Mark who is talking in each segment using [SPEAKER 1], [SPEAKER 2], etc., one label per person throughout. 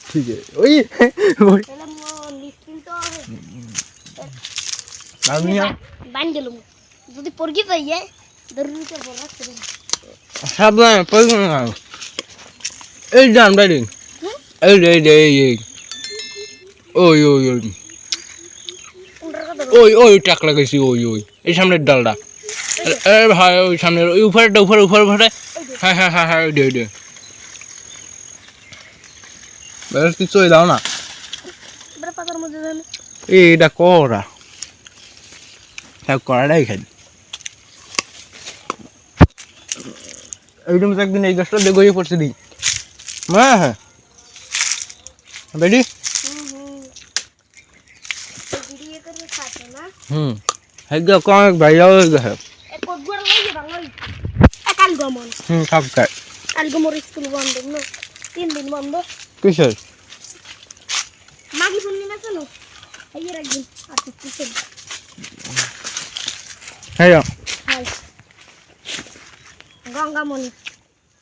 [SPEAKER 1] ठीक है ওই আমি
[SPEAKER 2] বান গেলুম যদি পড়গি যাইয়ে দরুতে বড় করে
[SPEAKER 1] সাবধান পড়গি না এই জান বাইরে এই ওই ওই ওই ওই ওই টাক লাগাইছি ওই ওই এই সামনের ডালটা এ ভাই ওই সামনের ওই উপরেটা উপরে হ্যাঁ হ্যাঁ হ্যাঁ হ্যাঁ ওই বেশ কিছু দাও না এটা করা করাটাই খাই এইরকম একদিন এই গাছটা দেখে পড়ছে দিই হ্যাঁ হ্যাঁ বেডি হেগা কোন ভাইয়া হয়ে গেছে সব খায়
[SPEAKER 2] কালগমর স্কুল বন্ধ না 3 দিন বন্ধ
[SPEAKER 1] কিসের
[SPEAKER 2] মাগি শুননি না চলো এই একদিন আচ্ছা কিসের
[SPEAKER 1] হ্যাঁ
[SPEAKER 2] হাই গঙ্গামণি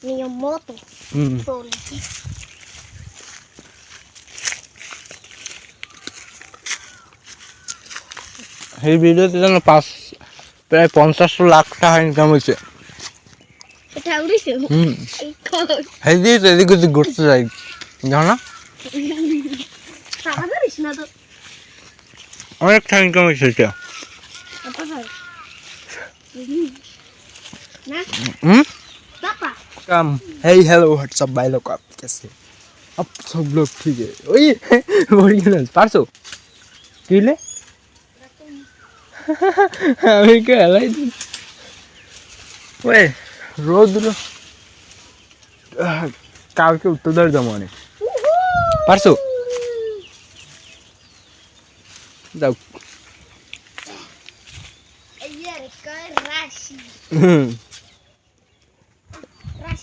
[SPEAKER 2] নিয়ম মতো চলছে
[SPEAKER 1] এই ভিডিওতে যেন প্রায় 50 লাখ টাকা ইনকাম হয়েছে
[SPEAKER 2] এটা উড়িছে
[SPEAKER 1] এই দিয়ে এদিকে ঘুরতে যাই জানো না
[SPEAKER 2] সারা ধরিস না তো
[SPEAKER 1] অনেক টাকা ইনকাম হয়েছে এটা
[SPEAKER 2] ना पापा
[SPEAKER 1] कम हे हेलो व्हाट्सअप भाई लोग आप कैसे अब सब लोग ठीक है ओए ओरिजिनल पारसो किले আমি কে লাই ওই রোদ কালকে উত্তরদার জমানে পারছো দাও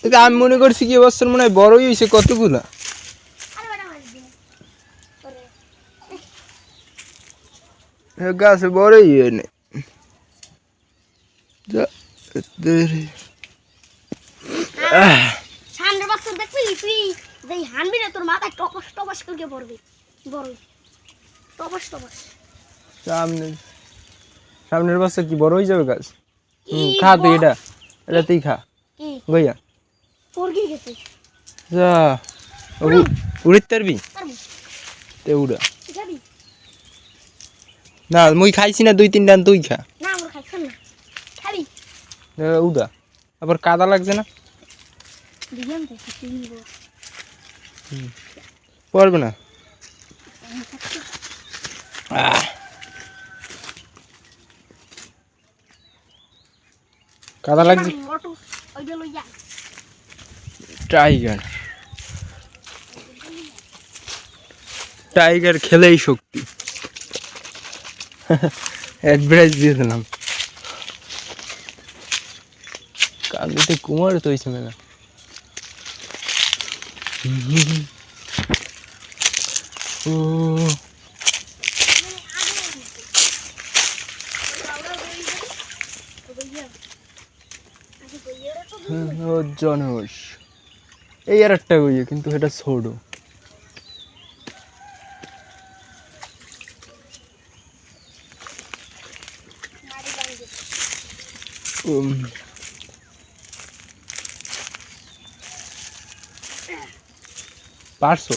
[SPEAKER 1] এটা আমি মনে করছি কি বছর মনে হয় বড়ই হইছে কতগুলা গাছে বড়ই নেই
[SPEAKER 2] সামনের বছর দেখবি তুই যেই হানবি না তোর মাথায় টপস টপস করে পড়বে বড় টপস টপস
[SPEAKER 1] সামনের বছর কি বড় হয়ে যাবে গাছ খা তুই এটা তুই খা ভাইয়া
[SPEAKER 2] পড়গি গেছে
[SPEAKER 1] যা উড়িতে পারবি তে উড়া
[SPEAKER 2] যাবি
[SPEAKER 1] না মুই খাইছি না 2-3 ডান তুই খা
[SPEAKER 2] না আমরা খাইছ না খাবি
[SPEAKER 1] উড়া আবার কাদা লাগছে না
[SPEAKER 2] দিলাম তো তুই নিব
[SPEAKER 1] পারবে না কাদা লাগছে টাইগার খেলেই শক্তি অ্যাডভার্টাইজ দিয়ে দিলাম কান্দিতে কুমার তো হয়েছে মেলা জনস এই আর একটা গইয়ে কিন্তু এটা ছোট পারছো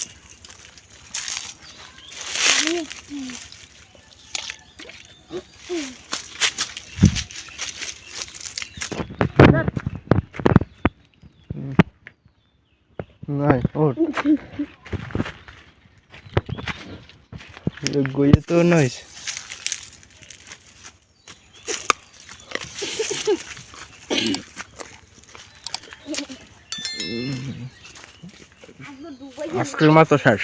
[SPEAKER 1] নাই ওর গইয়ে তো নয় আজকের মতো শেষ